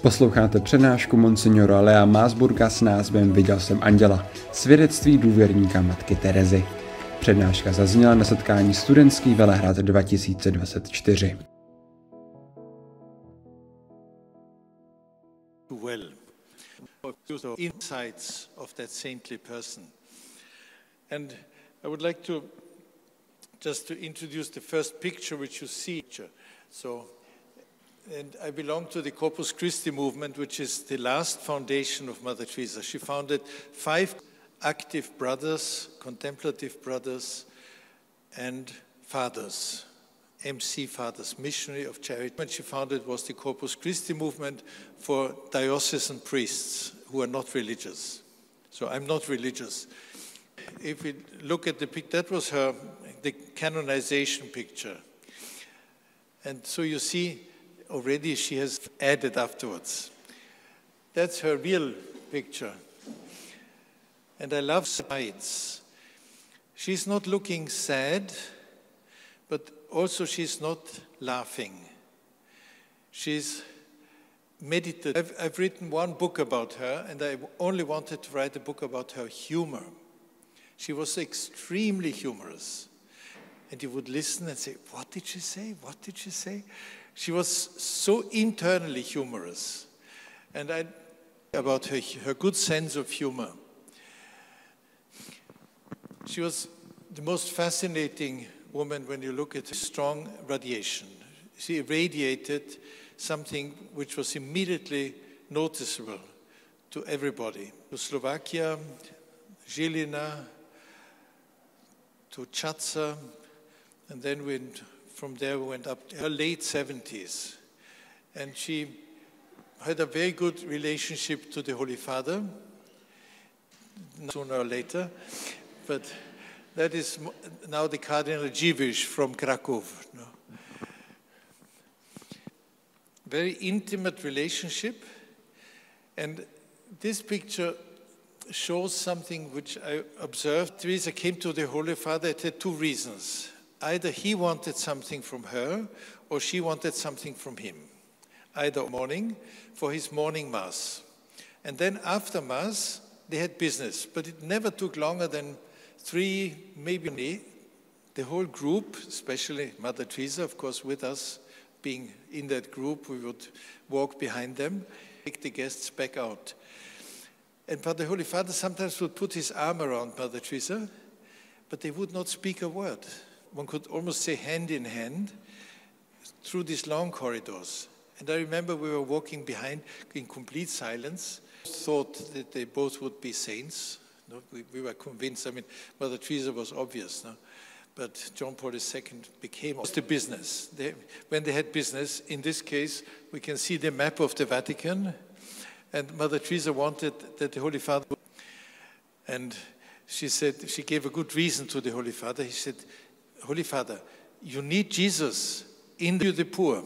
Posloucháte přednášku monsignora Lea Maasburga s názvem Viděl, jsem, anděla. Svědectví důvěrníka Matky Terezy. Přednáška zazněla na setkání Studentský Velehrad 2024. Well, insights of that saintly person. And I would like to just to introduce the first picture which you see. And I belong to the Corpus Christi movement, which is the last foundation of Mother Teresa. She founded 5 active brothers, contemplative brothers, and fathers, MC fathers, missionary of charity. What she founded was the Corpus Christi movement for diocesan priests who are not religious. So I'm not religious. If we look at the picture, that was the canonization picture. And so you see, already she has added afterwards. That's her real picture. And I love sides. She's not looking sad, but also she's not laughing. She's meditative. I've written one book about her, and I only wanted to write a book about her humor. She was extremely humorous. And you would listen and say, what did she say? What did she say? She was so internally humorous. And about her good sense of humor. She was the most fascinating woman when you look at her strong radiation. She irradiated something which was immediately noticeable to everybody. To Slovakia, Žilina, to Čaca, and then from there we went up to her late 70s. And she had a very good relationship to the Holy Father, sooner or later. But that is now the Cardinal Dziwisz from Krakow. No. Very intimate relationship. And this picture shows something which I observed. Teresa came to the Holy Father. It had 2 reasons. Either he wanted something from her, or she wanted something from him. Either morning, for his morning Mass. And then after Mass, they had business. But it never took longer than 3, maybe the whole group, especially Mother Teresa, of course, with us, being in that group, we would walk behind them, take the guests back out. And the Holy Father sometimes would put his arm around Mother Teresa, but they would not speak a word. One could almost say hand in hand through these long corridors. And I remember we were walking behind in complete silence, thought that they both would be saints. No, we were convinced. I mean, Mother Teresa was obvious, no? But John Paul II became the business. When they had business, in this case, we can see the map of the Vatican, and Mother Teresa wanted that the Holy Father, and she said, she gave a good reason to the Holy Father. He said, Holy Father, you need Jesus in the poor.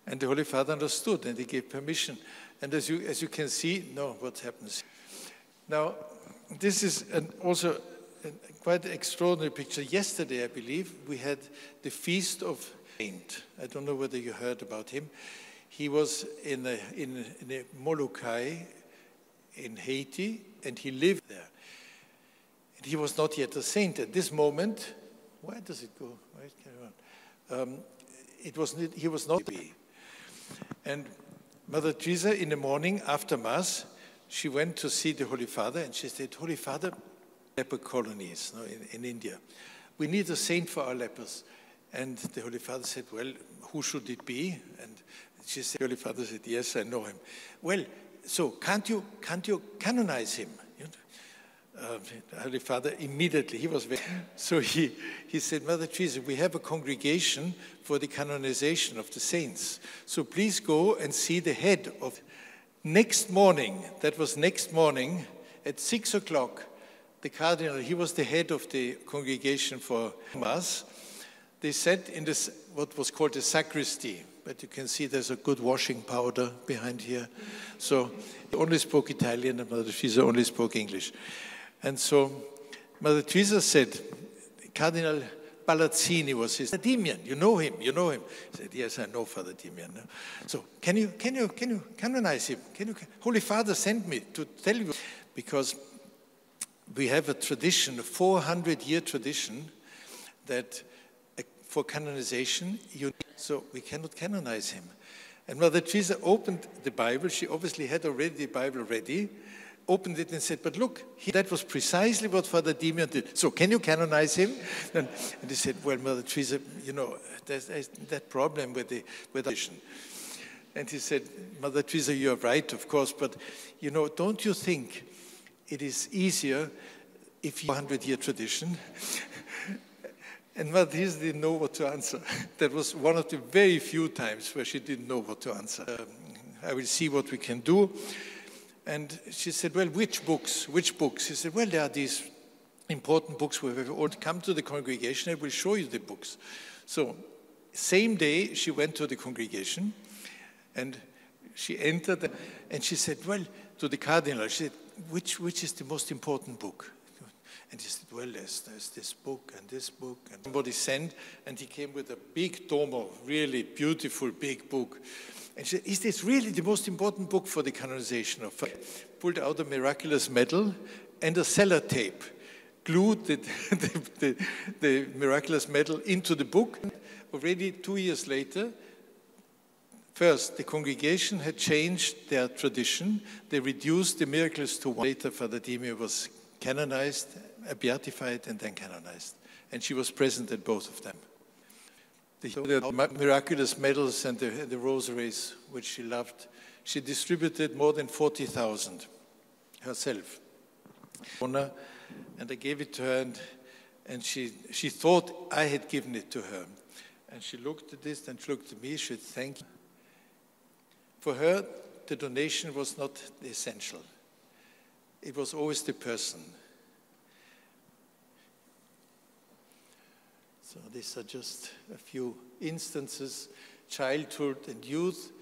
And the Holy Father understood, and he gave permission. And as you can see, no, what happens? Now, this is also a quite extraordinary picture. Yesterday, I believe, we had the feast of Saint. I don't know whether you heard about him. He was in Molokai, in Haiti, and he lived there. And he was not yet a saint at this moment. Where does it go? Where carry on? He was not. And Mother Teresa, in the morning after Mass, she went to see the Holy Father, and she said, Holy Father, leper colonies, no, in India. We need a saint for our lepers. And the Holy Father said, well, who should it be? And she said, the Holy Father said, yes, I know him. Well, so can't you canonize him? The Holy Father immediately, he was very, so he said, Mother Teresa, we have a congregation for the canonization of the saints. So please go and see the head of. Next morning, that was next morning, at 6 o'clock, the Cardinal, he was the head of the congregation for Mass. They sat in this, what was called the sacristy, but you can see there's a good washing powder behind here. So he only spoke Italian, and Mother Teresa only spoke English. And so Mother Teresa said, Cardinal, Balazzini was his Damian. You know him. He said, yes, I know Father Damian. So can you canonize him? Holy Father sent me to tell you, because we have a tradition, a 400-year tradition, that for canonization, so we cannot canonize him. And Mother Teresa opened the Bible. She obviously had already the Bible ready, opened it and said, but look, that was precisely what Father Damian did. So can you canonize him? And he said, well, Mother Teresa, there's that problem with the tradition. And he said, Mother Teresa, you're right, of course, but, don't you think it is easier if you have a 100-year tradition? And Mother Teresa didn't know what to answer. That was one of the very few times where she didn't know what to answer. I will see what we can do. And she said, well, which books? She said, well, there are these important books where we all come to the congregation. I will show you the books. So same day, she went to the congregation, and she entered, and she said, well, to the cardinal, she said, which is the most important book? And he said, well, there's this book and this book. And somebody sent, and he came with a big tomo, really beautiful big book. And she said, is this really the most important book for the canonization of faith? Pulled out a miraculous medal and a sellotape, glued the miraculous medal into the book. Already 2 years later, first, the congregation had changed their tradition. They reduced the miracles to one. Later, Father Damian was canonized, beatified, and then canonized. And she was present at both of them. The miraculous medals and the rosaries, which she loved, she distributed more than 40,000 herself. And I gave it to her, and she thought I had given it to her. And she looked at this, and she looked at me, she said, thank you. For her, the donation was not the essential. It was always the person. So these are just a few instances, childhood and youth.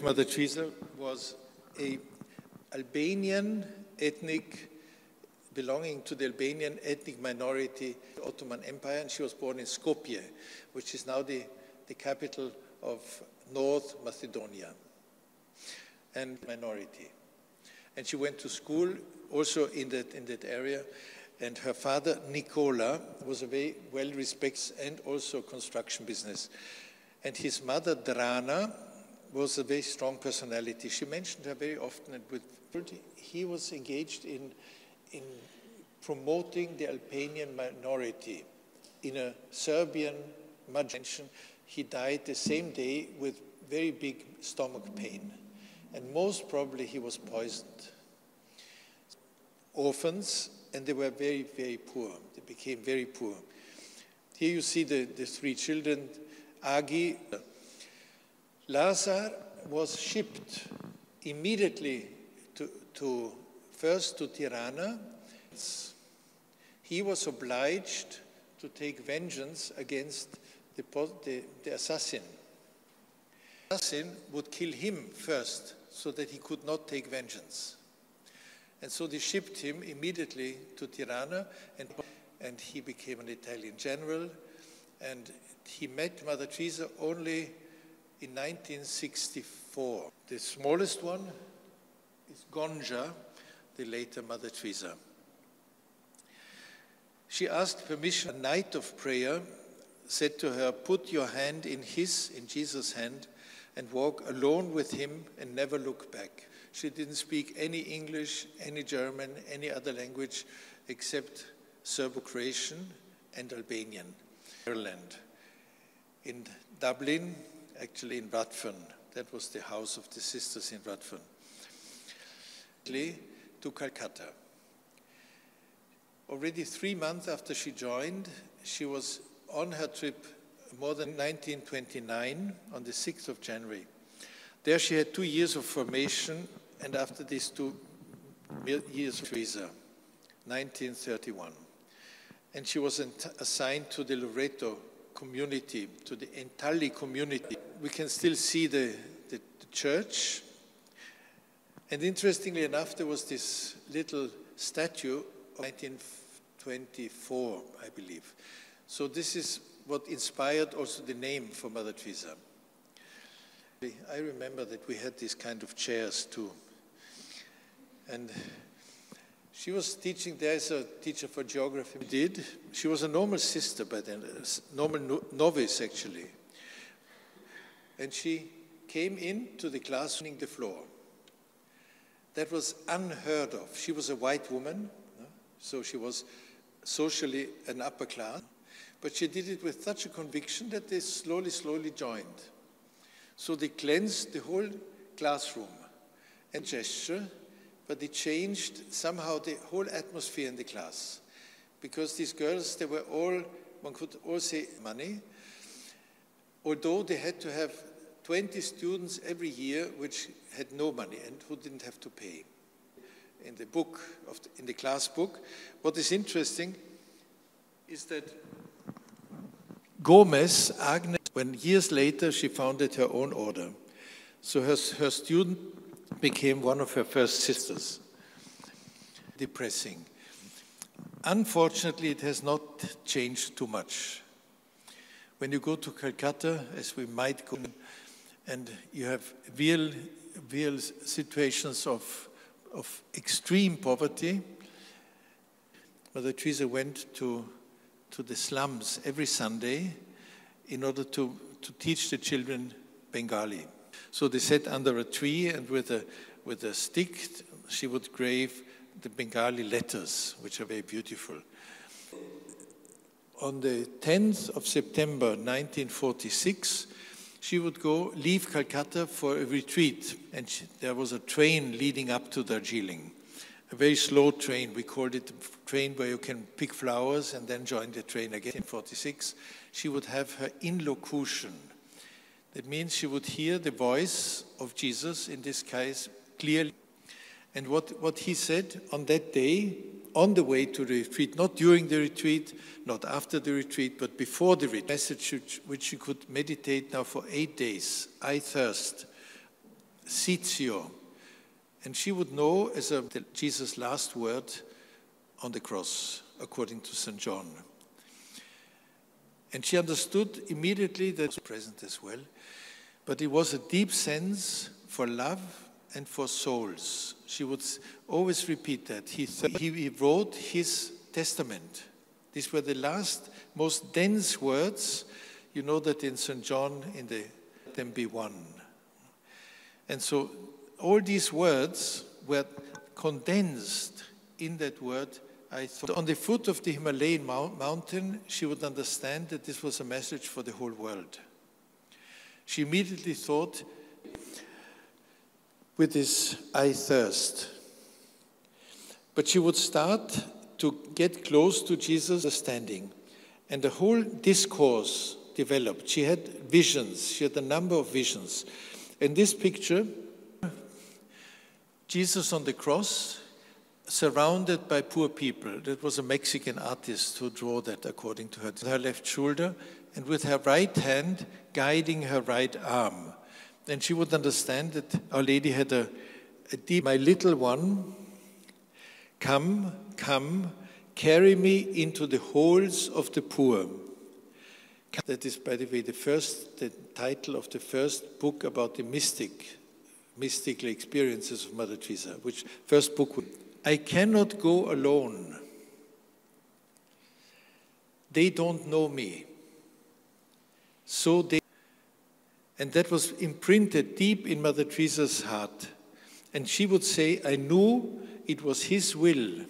Mother Teresa was an Albanian ethnic, belonging to the Albanian ethnic minority, the Ottoman Empire, and she was born in Skopje, which is now the capital of North Macedonia, and minority. And she went to school also in that area. And her father, Nicola, was a very well-respected and also construction business. And his mother, Drana, was a very strong personality. She mentioned her very often, and he was engaged in promoting the Albanian minority in a Serbian mansion. He died the same day with very big stomach pain. And most probably he was poisoned. Orphans, and they were very, very poor. They became very poor. Here you see the three children, Agi. Lazar was shipped immediately first to Tirana. He was obliged to take vengeance against the assassin. The assassin would kill him first so that he could not take vengeance. And so they shipped him immediately to Tirana, and he became an Italian general. And he met Mother Teresa only in 1964. The smallest one is Gonja, the later Mother Teresa. She asked permission. A night of prayer said to her, put your hand in Jesus' hand, and walk alone with him and never look back. She didn't speak any English, any German, any other language except Serbo-Croatian and Albanian. Ireland. In Dublin, actually in Radfern. That was the house of the sisters in Radfern. To Calcutta. Already 3 months after she joined, she was on her trip more than 1929, on the 6th of January. There she had 2 years of formation, and after these 2 years of visa, 1931. And she was assigned to the Loreto community, to the Entali community. We can still see the church. And interestingly enough, there was this little statue of 1924, I believe. So this is what inspired also the name for Mother Teresa. I remember that we had these kind of chairs too. And she was teaching, there's a teacher for geography. She was a normal sister by then, a normal novice actually. And she came into the class on the floor. That was unheard of. She was a white woman, so she was socially an upper class, but she did it with such a conviction that they slowly joined. So they cleansed the whole classroom and gesture, but they changed somehow the whole atmosphere in the class. Because these girls, they were all, one could all say money, although they had to have 20 students every year which had no money and who didn't have to pay. In the book, in the class book, what is interesting is that Agnes, when years later she founded her own order. So her student became one of her first sisters. Depressing. Unfortunately, it has not changed too much. When you go to Calcutta, as we might go, and you have real situations of extreme poverty. Mother Teresa went to the slums every Sunday in order to teach the children Bengali. So they sat under a tree, and with a stick she would grave the Bengali letters, which are very beautiful. On the 10th of September 1946, she would leave Calcutta for a retreat, and there was a train leading up to Darjeeling, a very slow train. We called it a train where you can pick flowers and then join the train again. In 1946, she would have her inlocution. That means she would hear the voice of Jesus, in this case, clearly. And what he said on that day, on the way to the retreat, not during the retreat, not after the retreat, but before the retreat, message which you could meditate now for 8 days. I thirst. Sitio. And she would know as Jesus' last word on the cross, according to St. John. And she understood immediately that was present as well, but it was a deep sense for love and for souls. She would always repeat that. He wrote his testament. These were the last, most dense words. You know that in St. John, let them be one. And so all these words were condensed in that word, I thought. On the foot of the Himalayan mountain, she would understand that this was a message for the whole world. She immediately thought, with this, I thirst. But she would start to get close to Jesus' understanding. And the whole discourse developed. She had visions. She had a number of visions. In this picture, Jesus on the cross, surrounded by poor people. That was a Mexican artist who drew that, according to her. With her left shoulder, and with her right hand guiding her right arm. And she would understand that Our Lady had a deep, my little one, come, carry me into the holes of the poor. That is, by the way, the title of the first book about the mystical experiences of Mother Teresa, which first book, I cannot go alone. They don't know me. And that was imprinted deep in Mother Teresa's heart. And she would say, I knew it was his will.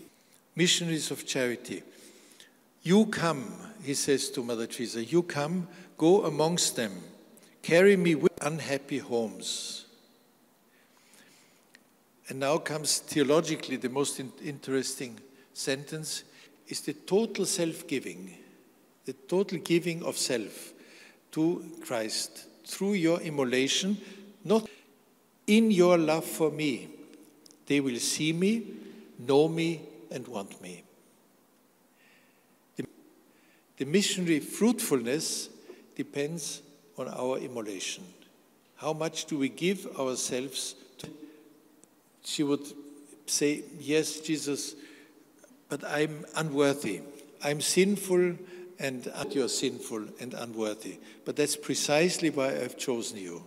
Missionaries of charity. You come, he says to Mother Teresa, you come, go amongst them, carry me with unhappy homes. And now comes theologically the most interesting sentence, is the total self-giving, the total giving of self to Christ. Through your immolation, not in your love for me, they will see me, know me, and want me. The missionary fruitfulness depends on our immolation. How much do we give ourselves to? She would say, yes, Jesus, but I'm unworthy. I'm sinful, and you are sinful and unworthy. But that's precisely why I've chosen you.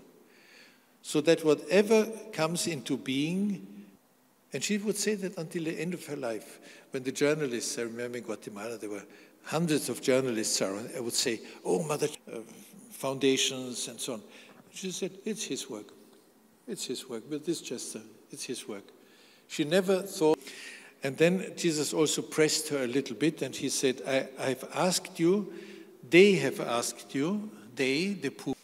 So that whatever comes into being, and she would say that until the end of her life, when the journalists, I remember in Guatemala, there were hundreds of journalists around, I would say, oh, Mother, foundations and so on. She said, it's his work. It's his work. With this gesture, it's his work. She never thought. And then Jesus also pressed her a little bit, and he said, I've asked you, they have asked you, they, the poor,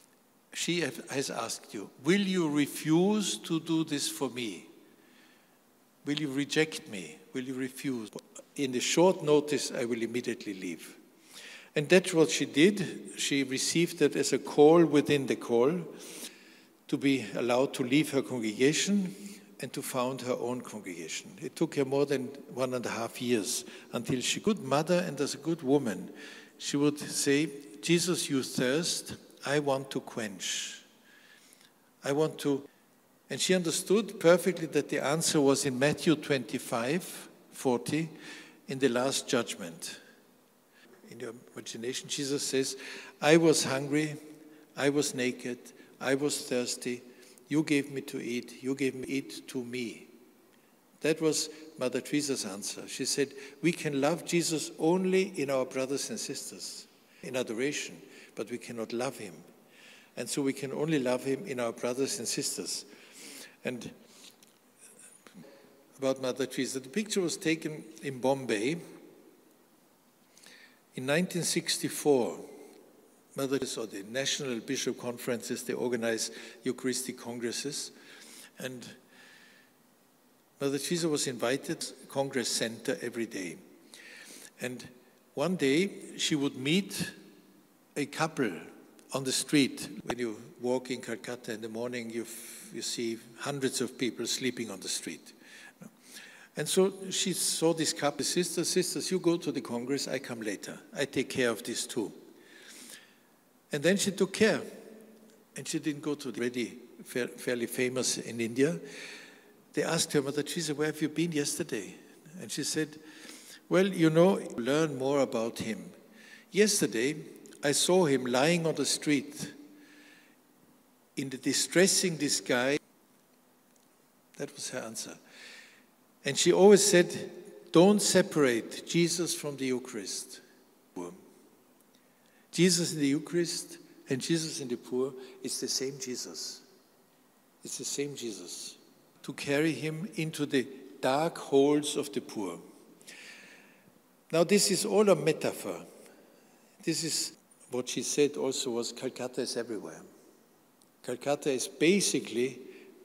she has asked you, will you refuse to do this for me? Will you reject me? Will you refuse? In the short notice, I will immediately leave. And that's what she did. She received it as a call within the call to be allowed to leave her congregation and to found her own congregation. It took her more than 1.5 years until she, good mother and as a good woman, she would say, Jesus, you thirst, I want to quench. I want to. And she understood perfectly that the answer was in Matthew 25:40, in the last judgment. In your imagination, Jesus says, I was hungry, I was naked, I was thirsty, you gave me to eat, you gave me eat to me. That was Mother Teresa's answer. She said, we can love Jesus only in our brothers and sisters, in adoration, but we cannot love him. And so we can only love him in our brothers and sisters. And about Mother Teresa, the picture was taken in Bombay in 1964. Mother Teresa, or the National Bishop Conferences, they organize Eucharistic congresses. And Mother Teresa was invited to the Congress Center every day. And one day she would meet a couple on the street. When you walk in Calcutta in the morning, you see hundreds of people sleeping on the street. And so she saw this couple, sisters, you go to the Congress, I come later. I take care of these two. And then she took care. And she didn't go to the already fairly famous in India. They asked her, Mother Teresa, where have you been yesterday? And she said, well, you know, learn more about him. Yesterday, I saw him lying on the street in the distressing disguise. That was her answer. And she always said, don't separate Jesus from the Eucharist. Jesus in the Eucharist and Jesus in the poor is the same Jesus. It's the same Jesus. To carry him into the dark holes of the poor. Now this is all a metaphor. This is what she said also was Calcutta is everywhere. Calcutta is basically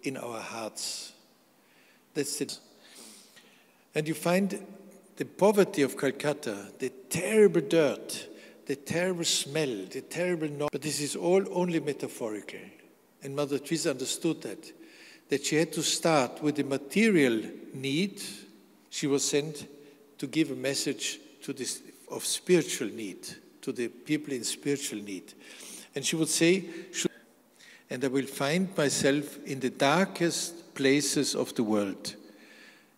in our hearts. That's it. And you find the poverty of Calcutta, the terrible dirt, the terrible smell, the terrible noise. But this is all only metaphorical. And Mother Teresa understood that she had to start with the material need. She was sent to give a message to this of spiritual need, to the people in spiritual need. And she would say, and I will find myself in the darkest places of the world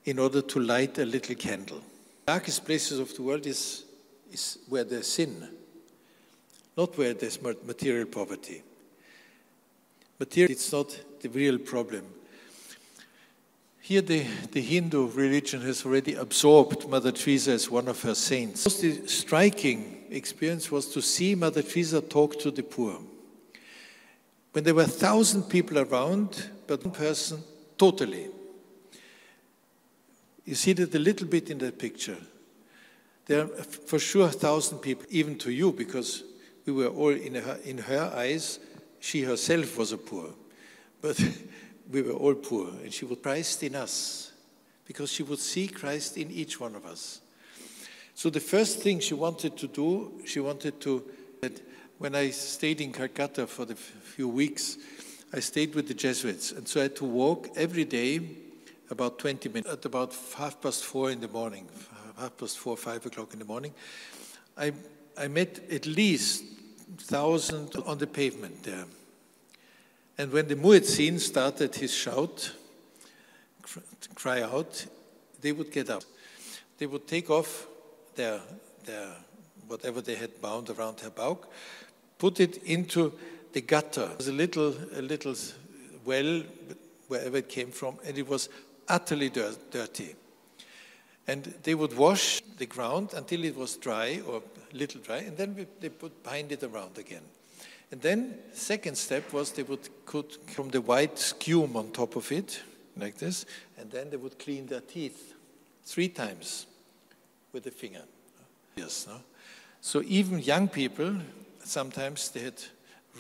in order to light a little candle. The darkest places of the world is where there's sin, not where there's material poverty. Material, it's not the real problem. Here the Hindu religion has already absorbed Mother Teresa as one of her saints. The most striking experience was to see Mother Teresa talk to the poor. When there were 1,000 people around, but one person totally. You see that a little bit in that picture. There are for sure 1,000 people, even to you, because we were all in her eyes, she herself was a poor. But we were all poor, and she would Christ in us, because she would see Christ in each one of us. So the first thing she wanted to do, that when I stayed in Calcutta for the few weeks, I stayed with the Jesuits, and so I had to walk every day about 20 minutes, at about 4:30 in the morning, 4:30, 5 o'clock in the morning. I met at least 1,000 on the pavement there. And when the Muezzin started his shout, cry out, they would get up. They would take off their whatever they had bound around her bowel, put it into the gutter. It was a little well, wherever it came from, and it was utterly dirty. And they would wash the ground until it was dry, or a little dry, and then they would bind it around again. And then second step was they would put from the white scume on top of it, like this, and then they would clean their teeth 3 times with a finger. Yes, no? So even young people, sometimes they had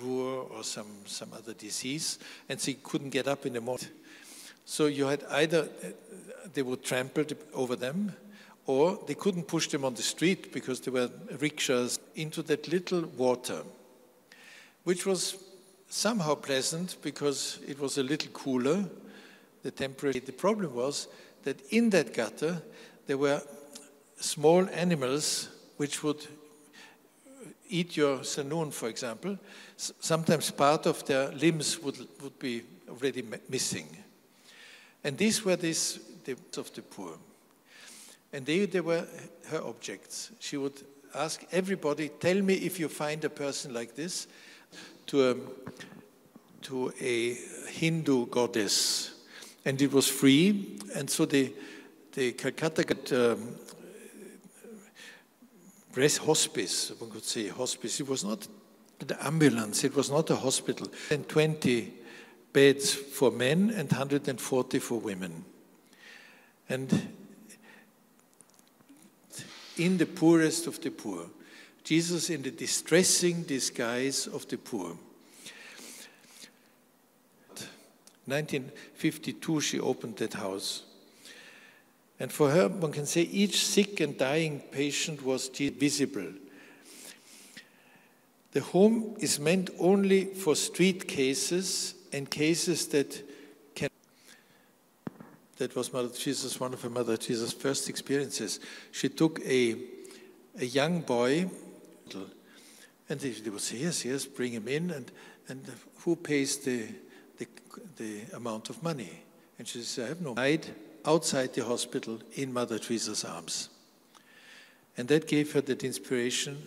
roar or some other disease, and they couldn't get up in the morning. So you had either they would trample over them, or they couldn't push them on the street because there were rickshaws, into that little water, which was somehow pleasant because it was a little cooler, the temperature. The problem was that in that gutter there were small animals which would eat your saloon, for example. Sometimes part of their limbs would be already missing. And these were the of the poor. And they were her objects. She would ask everybody, tell me if you find a person like this, to a Hindu goddess. And it was free, and so the Calcutta got hospice, one could say hospice. It was not the ambulance, it was not a hospital. And 20 beds for men and 140 for women. And in the poorest of the poor, Jesus in the distressing disguise of the poor. 1952 she opened that house. And for her, one can say each sick and dying patient was visible. The home is meant only for street cases and cases that can... That was Mother Jesus, one of her Mother Jesus' first experiences. She took a young boy, and they would say, yes, bring him in, and who pays the amount of money? And she said, I have no money. Outside the hospital in Mother Teresa's arms. And that gave her that inspiration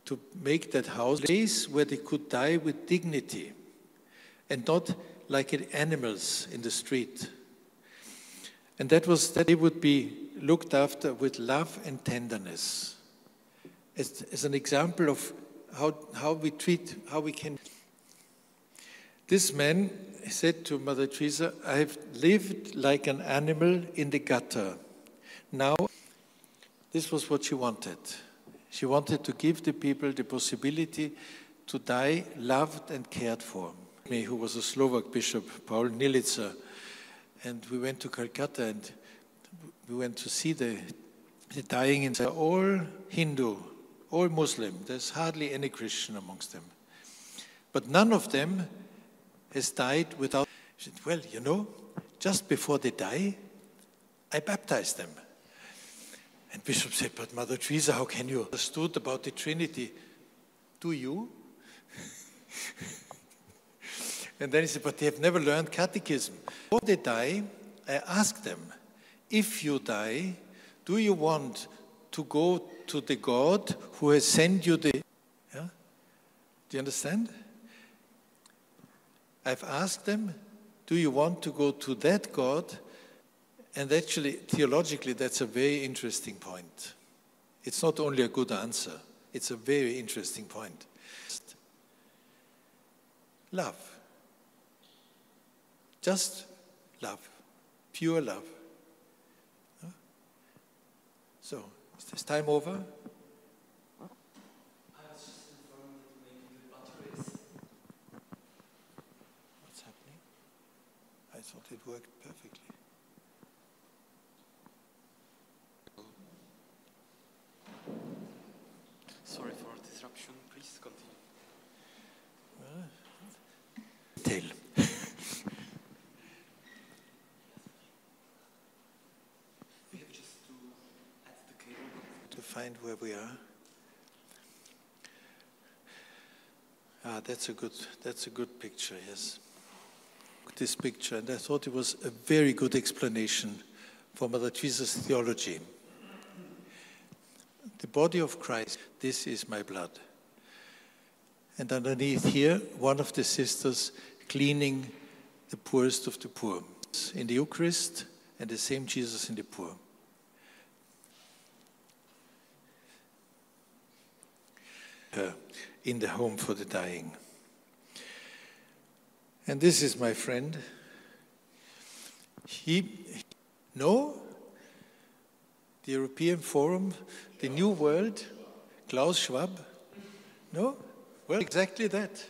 to make that house a place where they could die with dignity and not like animals in the street. And that was that they would be looked after with love and tenderness. As an example of how we treat, how we can. This man said to Mother Teresa, I have lived like an animal in the gutter. Now, this was what she wanted. She wanted to give the people the possibility to die loved and cared for. Me, who was a Slovak bishop, Paul Nilica, and we went to Calcutta and we went to see the dying, and they're all Hindu, all Muslim. There's hardly any Christian amongst them. But none of them has died without... She said, well, you know, just before they die, I baptized them. And Bishop said, but Mother Teresa, how can you understood about the Trinity? Do you? And then he said, but they have never learned catechism. Before they die, I ask them, if you die, do you want to go to the God who has sent you the... Yeah? Do you understand? I've asked them, do you want to go to that God? And actually, theologically, that's a very interesting point. It's not only a good answer, it's a very interesting point. Love. Just love. Pure love. So, is this time over? I thought it worked perfectly. Sorry for disruption. Please continue. Tell. We have just to add the cable. To find where we are. Ah, that's a good picture, yes. This picture, and I thought it was a very good explanation for Mother Teresa's theology. the body of Christ, this is my blood. And underneath here, one of the sisters cleaning the poorest of the poor. In the Eucharist, and the same Jesus in the poor. In the home for the dying. And this is my friend. The European Forum, the New World, Klaus Schwab. No? Well, exactly that.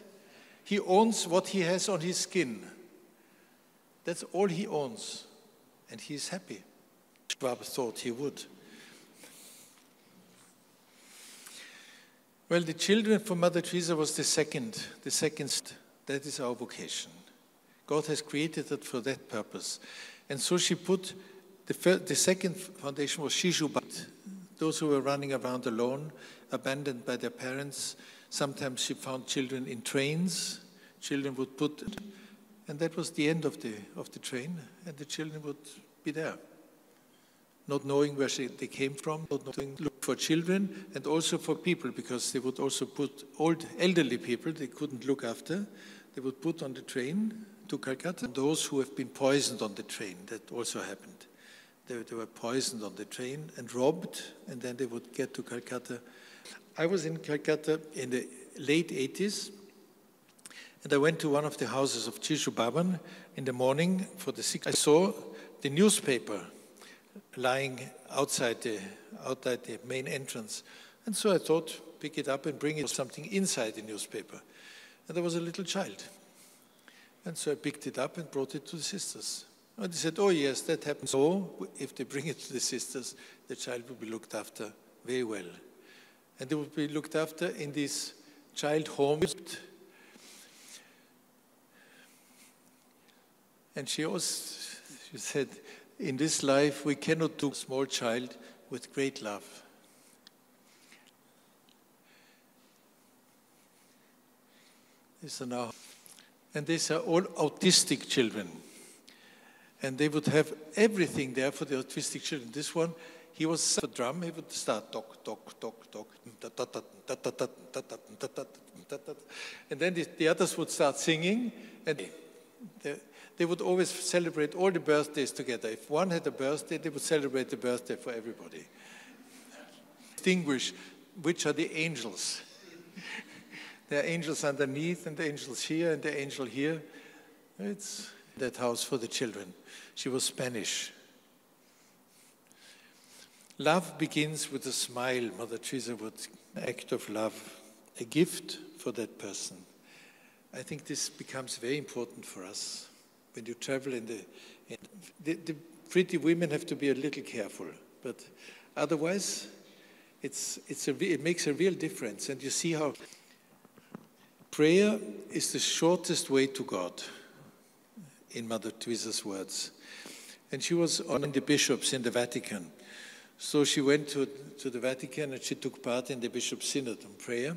He owns what he has on his skin. That's all he owns. And he's happy. Schwab thought he would. Well, the children for Mother Teresa was the second. That is our vocation. God has created it for that purpose. And so she put, the second foundation was Shishubat, those who were running around alone, abandoned by their parents. Sometimes she found children in trains. Children would put, and that was the end of the train, and the children would be there. Not knowing where they came from, not knowing, look for children, and also for people, because they would also put old, elderly people they couldn't look after, they would put on the train to Calcutta. Those who have been poisoned on the train, that also happened. They were poisoned on the train and robbed, and then they would get to Calcutta. I was in Calcutta in the late 80s, and I went to one of the houses of Chishu Baban in the morning for the sick. I saw the newspaper lying outside the main entrance. And so I thought, pick it up and bring it something inside the newspaper. And there was a little child. And so I picked it up and brought it to the sisters. And they said, oh yes, that happens. So if they bring it to the sisters, the child will be looked after very well. And they will be looked after in this child home. And she said, in this life, we cannot do a small child with great love. And these are all autistic children. And they would have everything there for the autistic children. This one, he was a drum, he would start talk, talk, talk, talk. And then the others would start singing, and they would always celebrate all the birthdays together. If one had a birthday, they would celebrate the birthday for everybody. Distinguish which are the angels. There are angels underneath, and the angels here, and the angel here. It's that house for the children. She was Spanish. Love begins with a smile. Mother Teresa would act of love, a gift for that person. I think this becomes very important for us. When you travel the pretty women have to be a little careful, but otherwise it makes a real difference. And you see how prayer is the shortest way to God, in Mother Teresa's words. And she was on the bishops in the Vatican. So she went to the Vatican and she took part in the Bishop's Synod on prayer.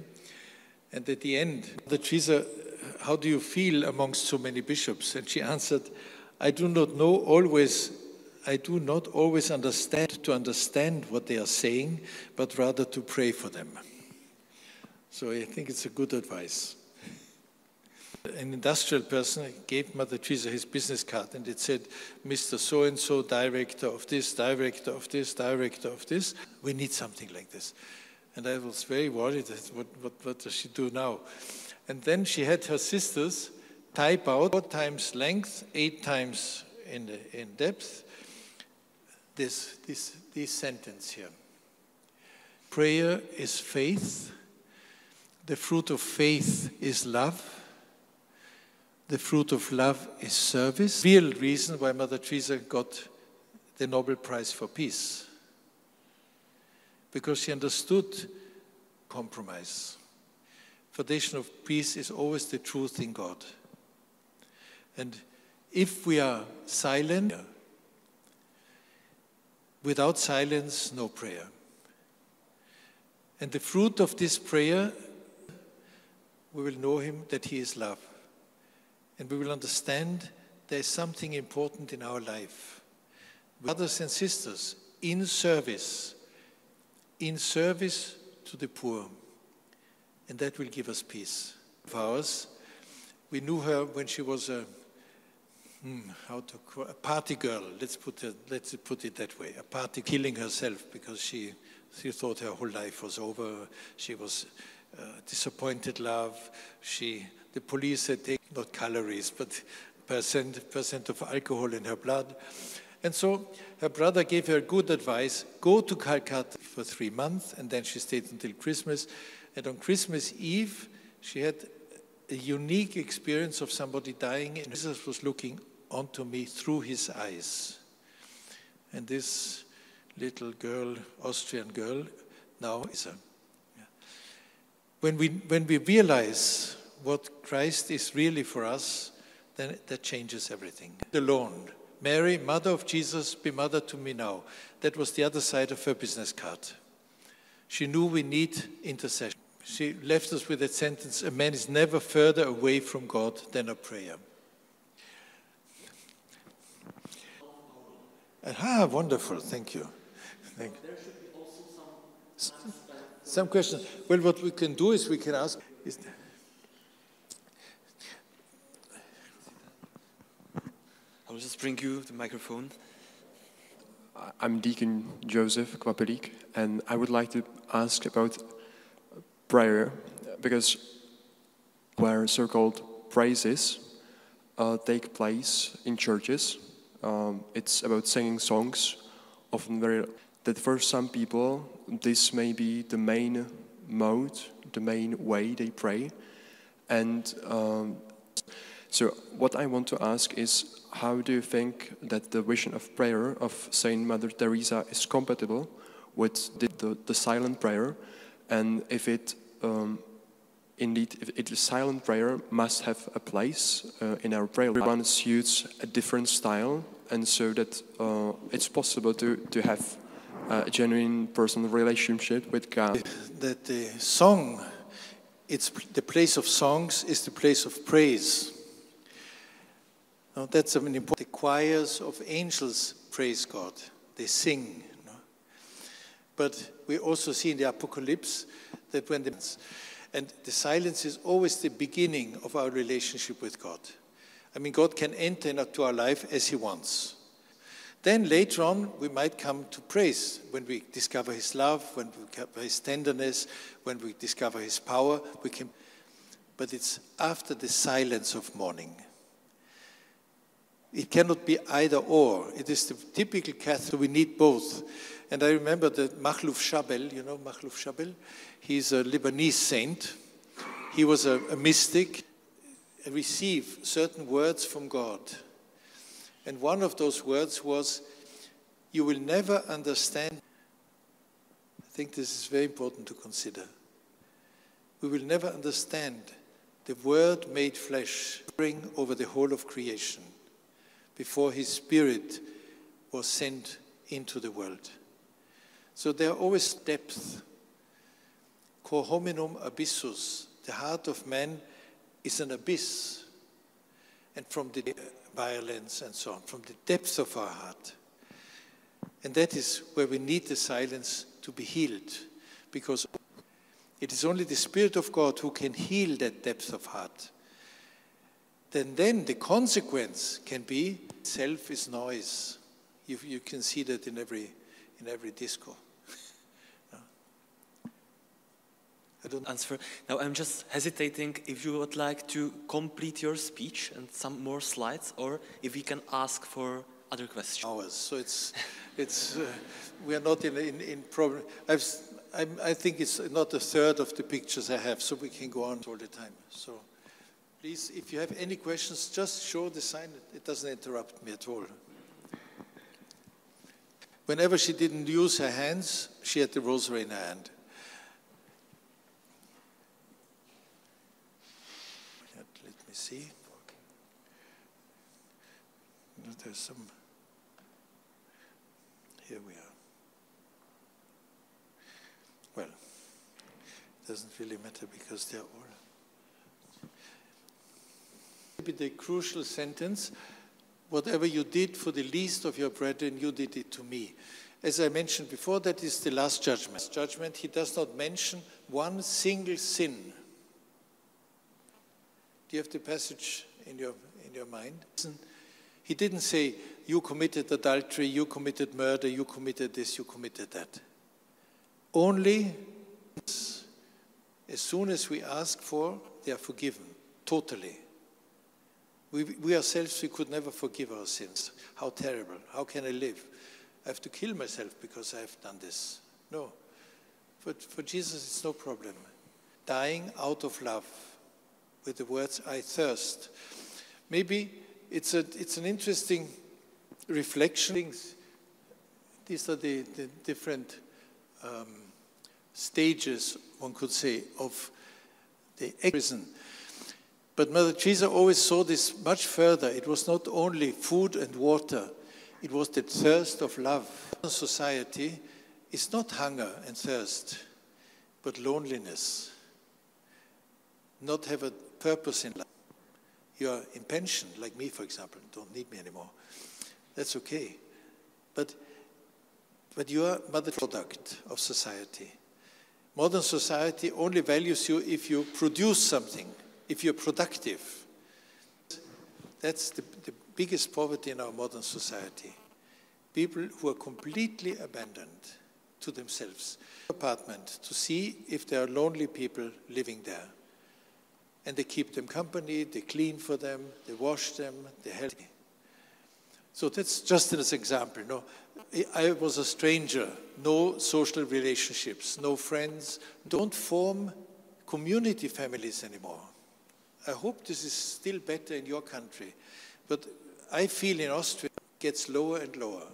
And at the end, Mother Teresa, how do you feel amongst so many bishops? And she answered, I do not always understand what they are saying, but rather to pray for them. So I think it's a good advice. An industrial person gave Mother Teresa his business card, and it said, Mr. So-and-so, director of this, director of this, director of this. We need something like this. And I was very worried, what does she do now? And then she had her sisters type out 4 times length, 8 times in depth, this sentence here. Prayer is faith. The fruit of faith is love. The fruit of love is service. Real reason why Mother Teresa got the Nobel Prize for Peace. Because she understood compromise. Foundation of peace is always the truth in God. And if we are silent, without silence, no prayer. And the fruit of this prayer, we will know him that he is love. And we will understand there is something important in our life. Brothers and sisters, in service, in service to the poor. And that will give us peace. Of ours, we knew her when she was a party girl. Let's put it that way. A party, killing herself because she thought her whole life was over. She was disappointed love. The police had taken not calories, but percent of alcohol in her blood. And so her brother gave her good advice, go to Calcutta for 3 months, and then she stayed until Christmas. And on Christmas Eve, she had a unique experience of somebody dying, and Jesus was looking onto me through his eyes. And this little girl, Austrian girl, now is a... When we realize what Christ is really for us, then that changes everything. Alone. Mary, mother of Jesus, be mother to me now. That was the other side of her business card. She knew we need intercession. She left us with that sentence, a man is never further away from God than a prayer. Wonderful, thank you. There should be also some questions. Well, what we can do is we can ask... I'll just bring you the microphone. I'm Deacon Joseph Kwapelik, and I would like to ask about prayer, because where so-called praises take place in churches, it's about singing songs, often that for some people this may be the main mode, the main way they pray. And so what I want to ask is, how do you think that the vision of prayer of Saint Mother Teresa is compatible with the silent prayer, and if it indeed, if it is silent prayer must have a place in our prayer. Everyone suits a different style, and so that it's possible to have a genuine personal relationship with God. That the song, it's the place of songs is the place of praise. Now that's an important. The choirs of angels praise God; they sing. No? But we also see in the Apocalypse that when the silence is always the beginning of our relationship with God. I mean, God can enter into our life as He wants. Then later on, we might come to praise when we discover His love, when we discover His tenderness, when we discover His power. But it's after the silence of mourning. It cannot be either or. It is the typical Catholic. We need both. And I remember that Makhlouf Shabel, you know Makhlouf Shabel? He's a Lebanese saint. He was a mystic, received certain words from God. And one of those words was, you will never understand. I think this is very important to consider. We will never understand the Word made flesh bring over the whole of creation before His Spirit was sent into the world. So there are always depth. Cor hominum abyssus. The heart of man is an abyss. And from the violence and so on, from the depths of our heart. And that is where we need the silence to be healed. Because it is only the Spirit of God who can heal that depth of heart. Then the consequence can be self is noise. You can see that in every disco. No. I don't answer. Now I'm just hesitating if you would like to complete your speech and some more slides, or if we can ask for other questions. Hours. So it's we are not in problem. I think it's not a third of the pictures I have, so we can go on all the time. So please, if you have any questions, just show the sign. It doesn't interrupt me at all. Whenever she didn't use her hands, she had the rosary in her hand. Let me see. There's some. Here we are. Well, it doesn't really matter because they're all. Maybe the crucial sentence, whatever you did for the least of your brethren, you did it to me. as I mentioned before, that is the last judgment. Judgment, he does not mention one single sin. Do you have the passage in your mind? He didn't say, you committed adultery, you committed murder, you committed this, you committed that. Only as soon as we ask for, they are forgiven, totally. We ourselves, we could never forgive our sins. How terrible, how can I live? I have to kill myself because I have done this. No, for Jesus it's no problem. Dying out of love with the words, I thirst. Maybe it's an interesting reflection. These are the different stages, one could say, of the prison. But Mother Teresa always saw this much further. It was not only food and water, it was the thirst of love. Society is not hunger and thirst, but loneliness. Not have a purpose in life. You are in pension, like me, for example, don't need me anymore. That's okay. But you are mother product of society. Modern society only values you if you produce something, if you're productive. That's the biggest poverty in our modern society. People who are completely abandoned to themselves. Apartment to see if there are lonely people living there. And they keep them company, they clean for them, they wash them, they help. So that's just as an example. No, I was a stranger, no social relationships, no friends. Don't form community families anymore. I hope this is still better in your country. But I feel in Austria it gets lower and lower.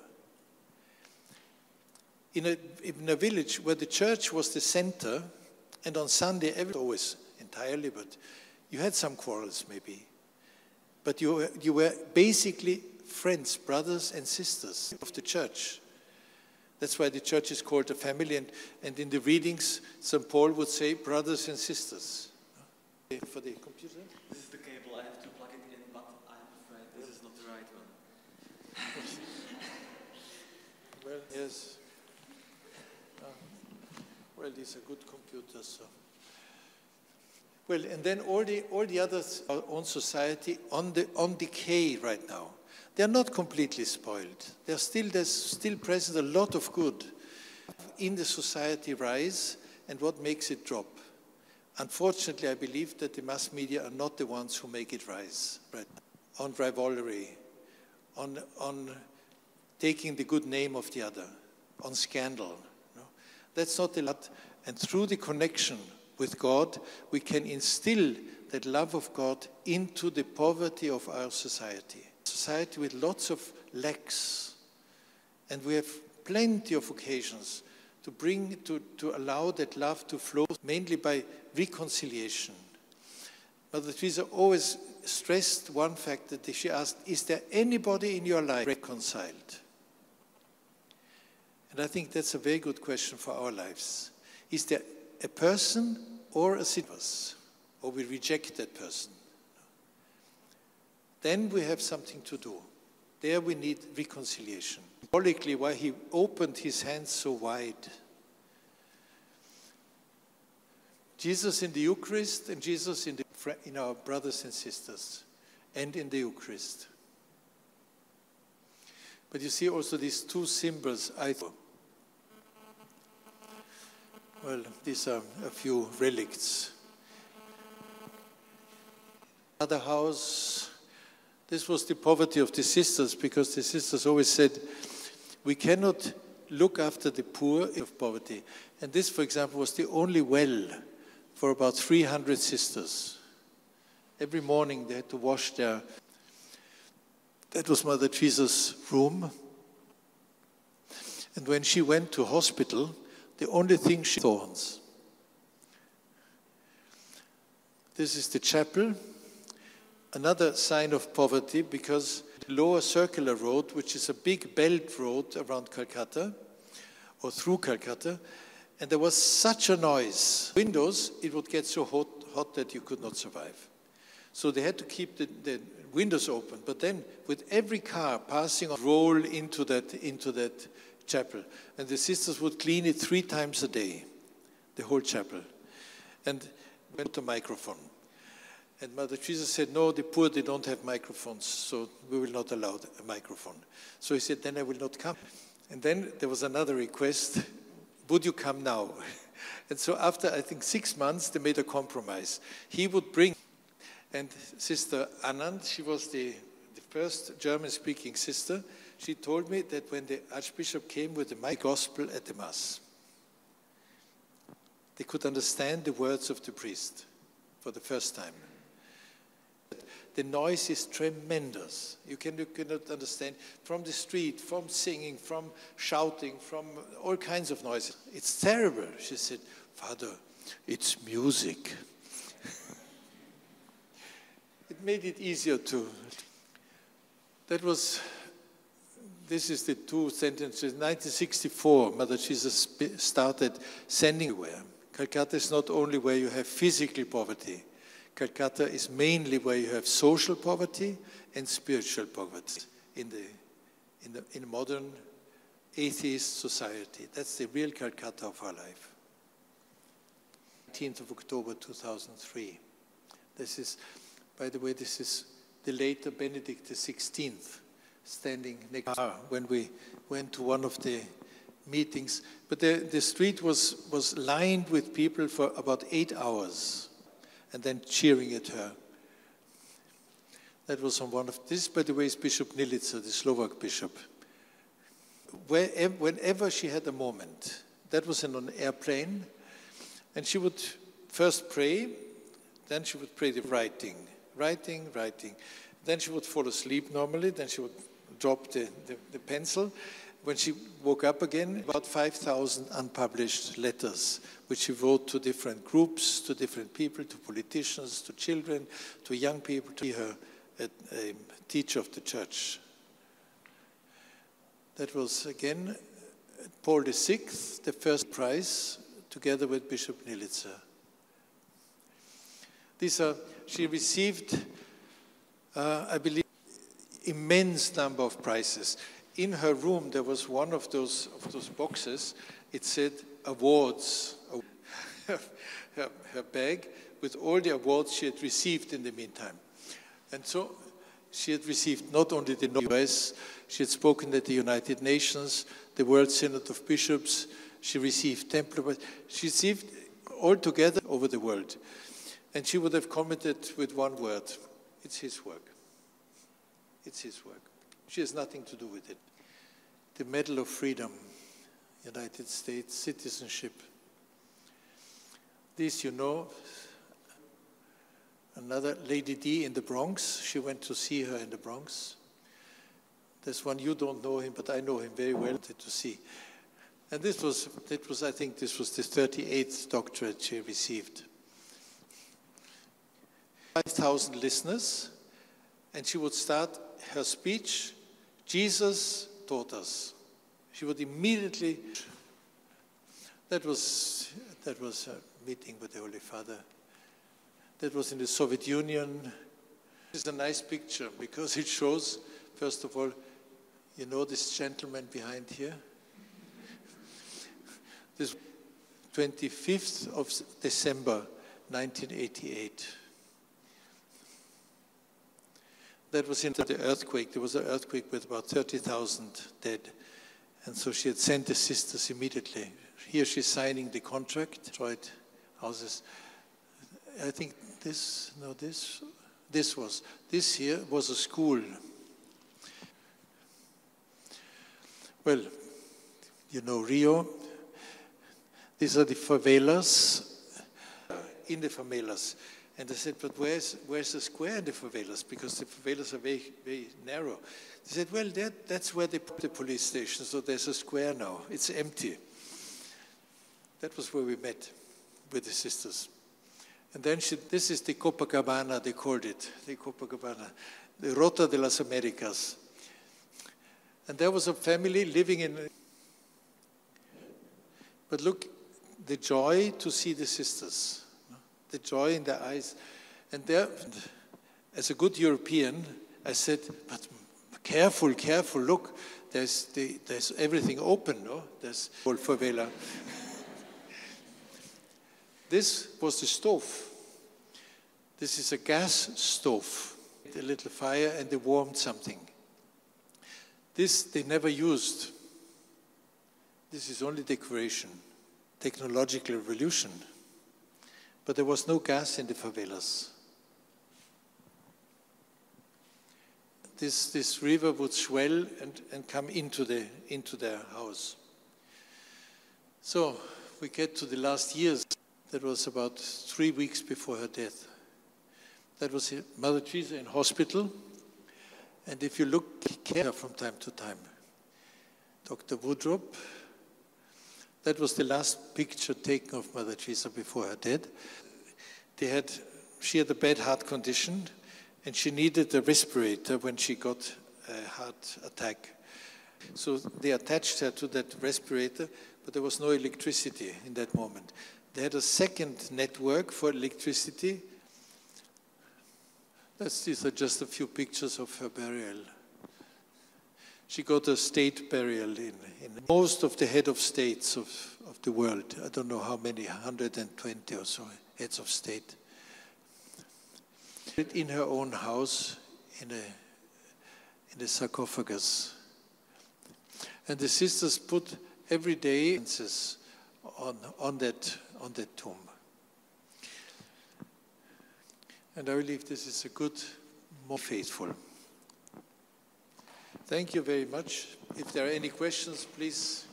In a village where the church was the center, and on Sunday, always entirely, but you had some quarrels maybe. But you were basically friends, brothers and sisters of the church. That's why the church is called a family, and in the readings, St. Paul would say brothers and sisters. For the computer? This is the cable, I have to plug it in, but I'm afraid this is not the right one. Well, yes. Well, these are good computers. So. Well, and then all the others, our own society, on decay right now. They are not completely spoiled. There's still present a lot of good in the society rise, and what makes it drop? Unfortunately, I believe that the mass media are not the ones who make it rise. Right? On rivalry, on taking the good name of the other, on scandal. No? That's not the lot. And through the connection with God, we can instill that love of God into the poverty of our society. Society with lots of lacks. And we have plenty of occasions to allow that love to flow, mainly by reconciliation. Mother Teresa always stressed one fact that she asked, is there anybody in your life reconciled? And I think that's a very good question for our lives. Is there a person or a situation, or we reject that person? Then we have something to do. There we need reconciliation. Symbolically, why he opened his hands so wide. Jesus in the Eucharist and Jesus in our brothers and sisters and in the Eucharist. But you see also these two symbols. Well, these are a few relicts. Another house. This was the poverty of the sisters, because the sisters always said, we cannot look after the poor of poverty. And this, for example, was the only well for about 300 sisters. Every morning they had to wash their... That was Mother Teresa's room. And when she went to hospital, the only thing she thorns. This is the chapel. Another sign of poverty, because the lower circular road, which is a big belt road around Calcutta, or through Calcutta, and there was such a noise. Windows, it would get so hot that you could not survive. So they had to keep the windows open. But then, with every car passing on, roll into that chapel. And the sisters would clean it 3 times a day, the whole chapel. And went to microphone. And Mother Teresa said, no, the poor, they don't have microphones, so we will not allow a microphone. So he said, then I will not come. And then there was another request, would you come now? And so after, I think, 6 months, they made a compromise. He would bring, and Sister Anand, she was the first German-speaking sister, she told me that when the Archbishop came with the gospel at the Mass, they could understand the words of the priest for the first time. The noise is tremendous. You cannot understand from the street, from singing, from shouting, from all kinds of noises. It's terrible. She said, Father, it's music. It made it easier to. This is the 2 sentences. 1964, Mother Teresa started sending everywhere. Calcutta is not only where you have physical poverty. Calcutta is mainly where you have social poverty and spiritual poverty in the modern atheist society. That's the real Calcutta of our life. 19th of October 2003. This is, by the way, this is the later Benedict XVI standing next to when we went to one of the meetings. But the street was lined with people for about 8 hours. And then cheering at her. That was on one of, this, by the way, is Bishop Nilica, the Slovak bishop. Whenever she had a moment, that was in an airplane, and she would first pray, then she would pray the writing. Then she would fall asleep normally, then she would drop the pencil. When she woke up again, about 5,000 unpublished letters, which she wrote to different groups, to different people, to politicians, to children, to young people, to her a teacher of the church. That was, again, Paul VI, the first prize, together with Bishop Nilica. She received, I believe, immense number of prizes. In her room, there was one of those boxes. It said awards. Her bag with all the awards she had received in the meantime. And so she had received not only the US, she had spoken at the United Nations, the World Synod of Bishops. She received Templar. She received all together over the world. And she would have commented with one word: it's his work. It's his work. She has nothing to do with it. The Medal of Freedom, United States citizenship. This, you know, another Lady D in the Bronx. She went to see her in the Bronx. There's one, you don't know him, but I know him very well, to see. And this was, I think this was the 38th doctorate she received. 5,000 listeners, and she would start her speech, Jesus taught us. She would immediately, that was a meeting with the Holy Father. That was in the Soviet Union. It's a nice picture because it shows, first of all, you know this gentleman behind here? This 25th of December, 1988. That was in the earthquake. There was an earthquake with about 30,000 dead. And so she had sent the sisters immediately. Here she's signing the contract, destroyed houses. I think this here was a school. Well, you know Rio. These are the favelas. In the favelas. And I said, but where's the square in the favelas? Because the favelas are very, very narrow. They said, well, that's where they put the police station, so there's a square now. It's empty. That was where we met with the sisters. And then this is the Copacabana, they called it, the Copacabana, the Rota de las Americas. And there was a family living in. But look, the joy to see the sisters. The joy in their eyes. And there, as a good European, I said, but careful, careful, look, there's everything open, no? There's full favela. This was the stove. This is a gas stove. A little fire and they warmed something. This they never used. This is only decoration, technological revolution. But there was no gas in the favelas. This river would swell and come into their house. So we get to the last years. That was about 3 weeks before her death. That was Mother Teresa in hospital. And if you look, care from time to time. Dr. Woodrop, that was the last picture taken of Mother Teresa before her death. She had a bad heart condition, and she needed a respirator when she got a heart attack. So they attached her to that respirator, but there was no electricity in that moment. They had a second network for electricity. These are just a few pictures of her burial. She got a state burial in most of the head of states of the world. I don't know how many, 120 or so heads of state. In her own house, in a sarcophagus. And the sisters put every day on that tomb. And I believe this is a good, more faithful. Thank you very much. If there are any questions, please.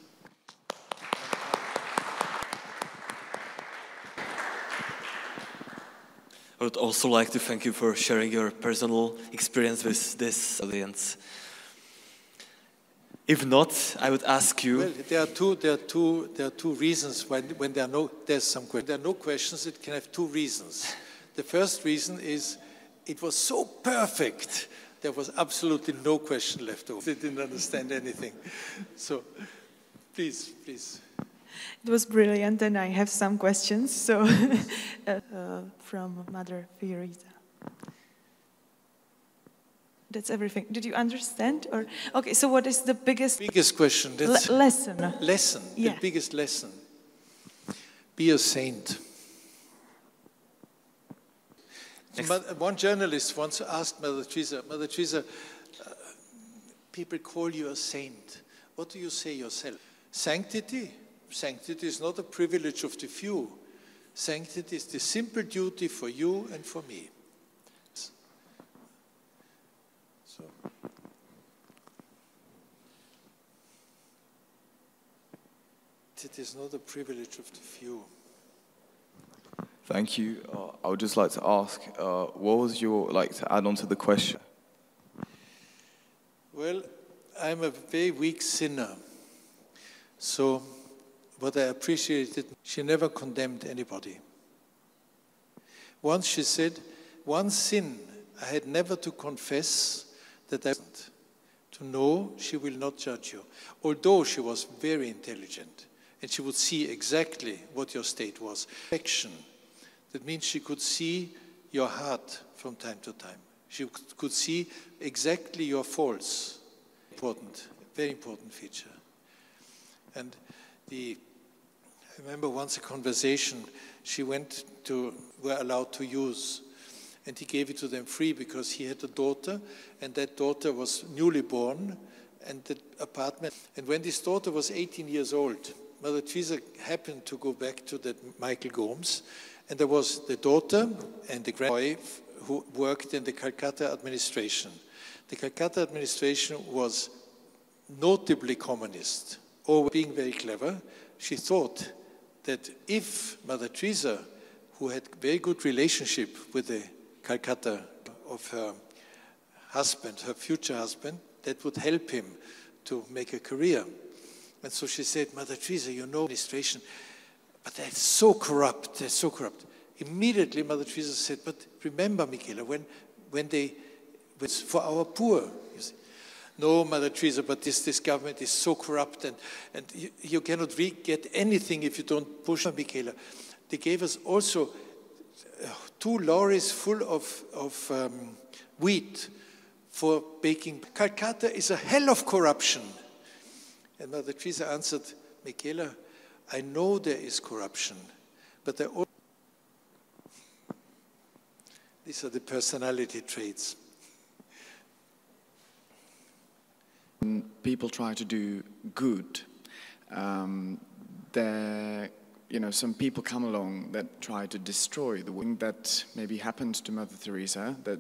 I would also like to thank you for sharing your personal experience with this audience. If not, I would ask you. Well, there are two reasons when there are no questions. It can have two reasons. The first reason is it was so perfect. There was absolutely no question left over. They didn't understand anything. So, please. It was brilliant, and I have some questions. So, from Mother Teresa. That's everything. Did you understand? Or okay. So, what is the biggest question? Lesson. Lesson. Yeah. The biggest lesson. Be a saint. One journalist once asked Mother Teresa, people call you a saint. What do you say yourself? Sanctity? Sanctity is not a privilege of the few. Sanctity is the simple duty for you and for me. So. It is not a privilege of the few. Thank you. I would just like to ask, what was your, to add on to the question? Well, I'm a very weak sinner. So what I appreciated, she never condemned anybody. Once she said, one sin I had never to confess that I wasn't. To know she will not judge you. Although she was very intelligent and she would see exactly what your state was. Action. That means she could see your heart from time to time. She could see exactly your faults. Important, very important feature. And I remember once a conversation she were allowed to use, and he gave it to them free because he had a daughter, and that daughter was newly born, and the apartment. And when this daughter was 18 years old, Mother Teresa happened to go back to that Michael Gomes. And there was the daughter and the grandboy who worked in the Calcutta administration. The Calcutta administration was notably communist, or being very clever. She thought that if Mother Teresa, who had very good relationship with the Calcutta of her husband, her future husband, that would help him to make a career. And so she said, Mother Teresa, you know administration, but they're so corrupt, they're so corrupt. Immediately Mother Teresa said, but remember, Michaela, when they, was for our poor, you see. No, Mother Teresa, but this government is so corrupt, and you cannot get anything if you don't push on, Michaela. They gave us also 2 lorries full of wheat for baking. Calcutta is a hell of corruption. And Mother Teresa answered, Michaela, I know there is corruption, but these are the personality traits. People try to do good. Some people come along that try to destroy the work that maybe happened to Mother Teresa. That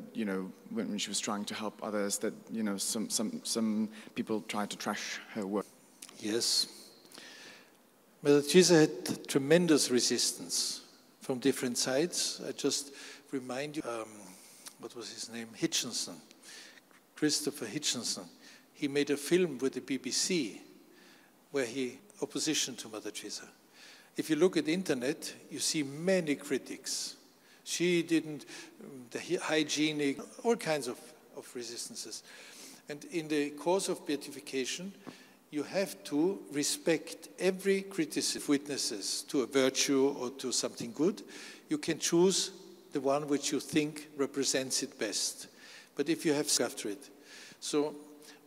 when she was trying to help others, that some people tried to trash her work. Yes, Mother Teresa had tremendous resistance from different sides. I just remind you, what was his name? Hitchinson, Christopher Hitchinson. He made a film with the BBC where he opposition to Mother Teresa. If you look at the internet, you see many critics. She didn't, the hygienic, all kinds of resistances. And in the course of beatification, you have to respect every criticism of witnesses to a virtue or to something good. You can choose the one which you think represents it best. But if you have after it. So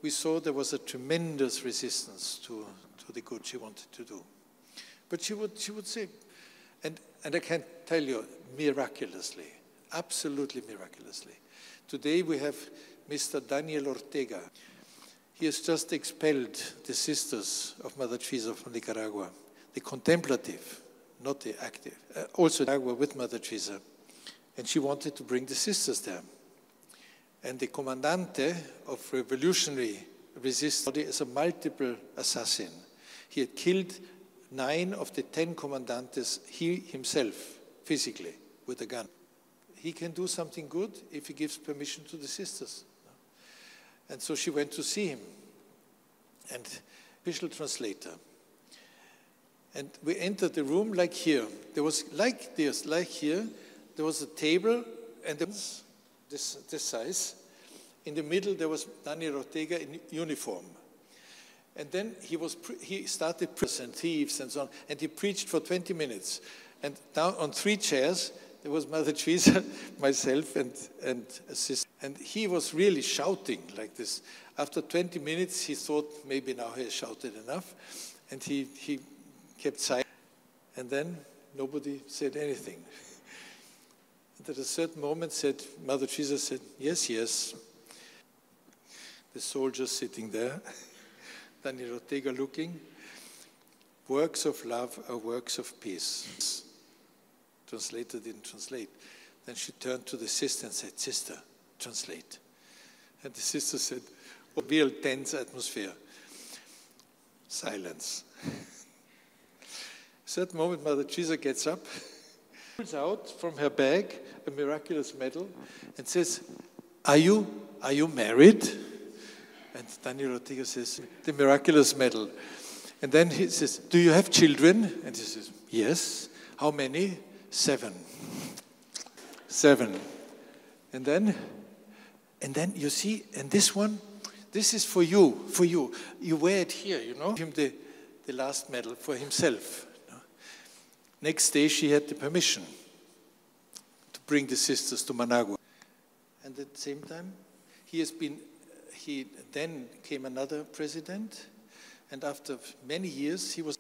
we saw there was a tremendous resistance to the good she wanted to do. But she would say, and I can tell you, miraculously, absolutely miraculously. Today we have Mr. Daniel Ortega. He has just expelled the sisters of Mother Teresa from Nicaragua, the contemplative, not the active, also Nicaragua with Mother Teresa. And she wanted to bring the sisters there. And the comandante of revolutionary resistance is a multiple assassin. He had killed 9 of the 10 commandantes, he himself, physically, with a gun. He can do something good if he gives permission to the sisters. And so she went to see him, and official translator. And we entered the room like here. There was like this, like here. There was a table, and there was this size. In the middle, there was Daniel Ortega in uniform. And then he started prison, thieves and so on, and he preached for 20 minutes. And down on 3 chairs, there was Mother Teresa, myself, and a sister. And he was really shouting like this. After 20 minutes, he thought maybe now he has shouted enough. And he kept silent. And then nobody said anything. And at a certain moment, Mother Teresa said, yes, yes. The soldier sitting there. Daniel Ortega looking, works of love are works of peace. Translator didn't translate. Then she turned to the sister and said, sister, translate. And the sister said, oh, real tense atmosphere. Silence. At that moment, Mother Teresa gets up, pulls out from her bag a miraculous medal and says, are you married? And Daniel Ortega says, the miraculous medal. And then he says, do you have children? And he says, yes. How many? 7. 7. And then you see, and this one, this is for you. You wear it here, Him the last medal for himself. Next day she had the permission to bring the sisters to Managua. And at the same time, then came another president, and after many years he was.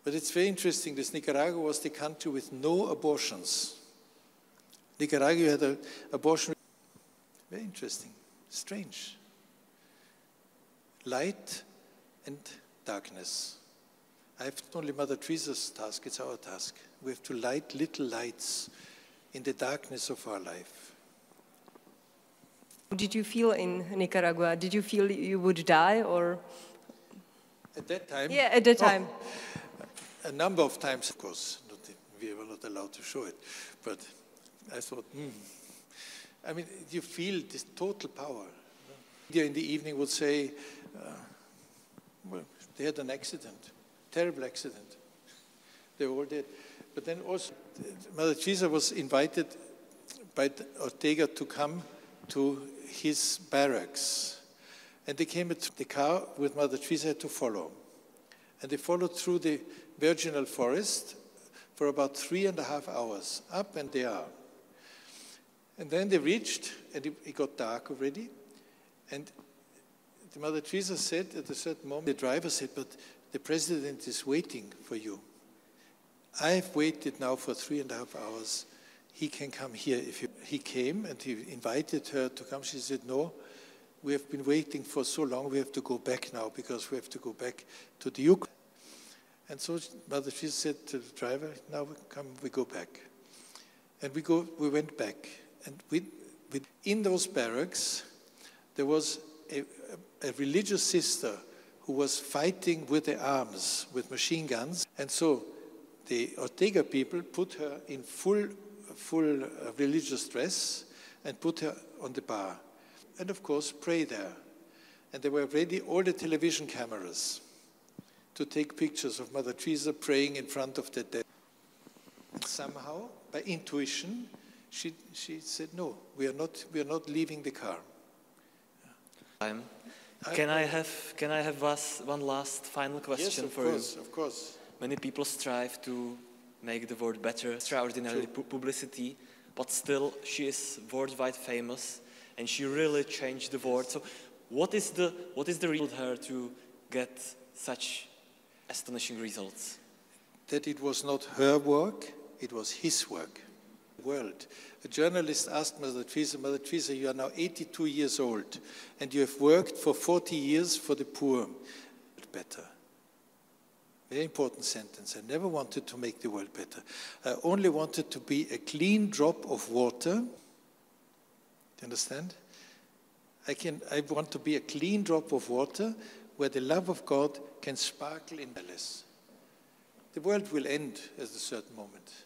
But it's very interesting, this Nicaragua was the country with no abortions. Nicaragua had an abortion. Very interesting, strange. Light and darkness. I have not only Mother Teresa's task, it's our task. We have to light little lights in the darkness of our life. Did you feel in Nicaragua? Did you feel you would die, or? At that time? Yeah, at that time. A number of times, of course. We were not allowed to show it. But I thought, I mean, you feel this total power. Media in the evening would say, well, they had an accident, terrible accident. They were all dead. But then also, Mother Teresa was invited by Ortega to come to his barracks. And they came at the car with Mother Teresa had to follow. And they followed through the virginal forest for about 3.5 hours, up and down. And then they reached, and it got dark already. And the Mother Teresa said at a certain moment, the driver said, but the president is waiting for you. I've waited now for 3.5 hours. He can come here. He came and he invited her to come. She said, no, we have been waiting for so long, we have to go back now because we have to go back to the Ukraine. And so Mother Teresa said to the driver, now we go back. And we went back. And in those barracks, there was a religious sister who was fighting with the arms, with machine guns. And so the Ortega people put her in full religious dress and put her on the bar. And of course, pray there. And there were ready all the television cameras to take pictures of Mother Teresa praying in front of the dead. And somehow, by intuition, she said, no, we are not leaving the car. Can I have one last final question for you? Yes, of course. Many people strive to make the world better, extraordinary publicity, but still she is worldwide famous, and she really changed the world. So, what is the reason for her to get such astonishing results? That it was not her work, it was his work. World. A journalist asked Mother Teresa, you are now 82 years old, and you have worked for 40 years for the poor. Better. Very important sentence. I never wanted to make the world better. I only wanted to be a clean drop of water. Do you understand? I want to be a clean drop of water where the love of God can sparkle in endless. The world will end at a certain moment.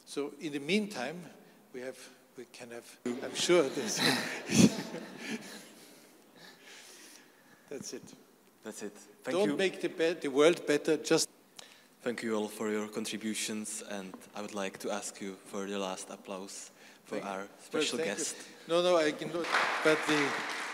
So in the meantime, we can have, I'm sure this. That's it. That's it. Thank you. Don't make the world better, just... Thank you all for your contributions, and I would like to ask you for the last applause for our special guest. No, I can do it. But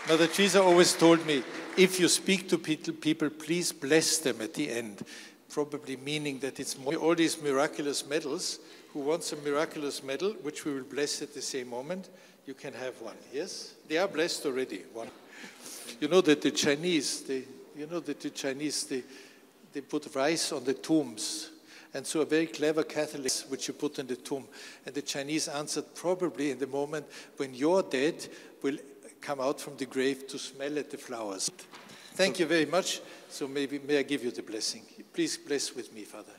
Mother Teresa always told me, if you speak to people, please bless them at the end. Probably meaning that it's more, all these miraculous medals. Who wants a miraculous medal, which we will bless at the same moment? You can have one. Yes, they are blessed already. One. You know that the Chinese, they put rice on the tombs, and so a very clever Catholic, which you put in the tomb, and the Chinese answered probably in the moment when you're dead, will come out from the grave to smell at the flowers. Thank you very much. So may I give you the blessing? Please bless with me, Father.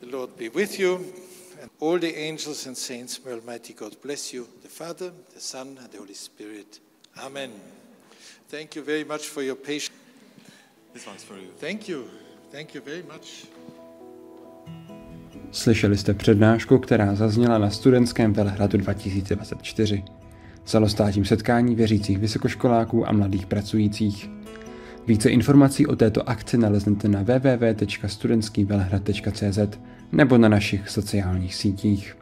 The Lord be with you, and all the angels and saints, may Almighty God bless you, the Father, the Son, and the Holy Spirit. Amen. Thank you very much for your patience. This one's for you. Thank you. Thank you very much. Slyšeli jste přednášku, která zazněla na Studentském Velehradu 2024. Celostátním setkání věřících vysokoškoláků a mladých pracujících. Více informací o této akci naleznete na www.studentskývelehrad.cz nebo na našich sociálních sítích.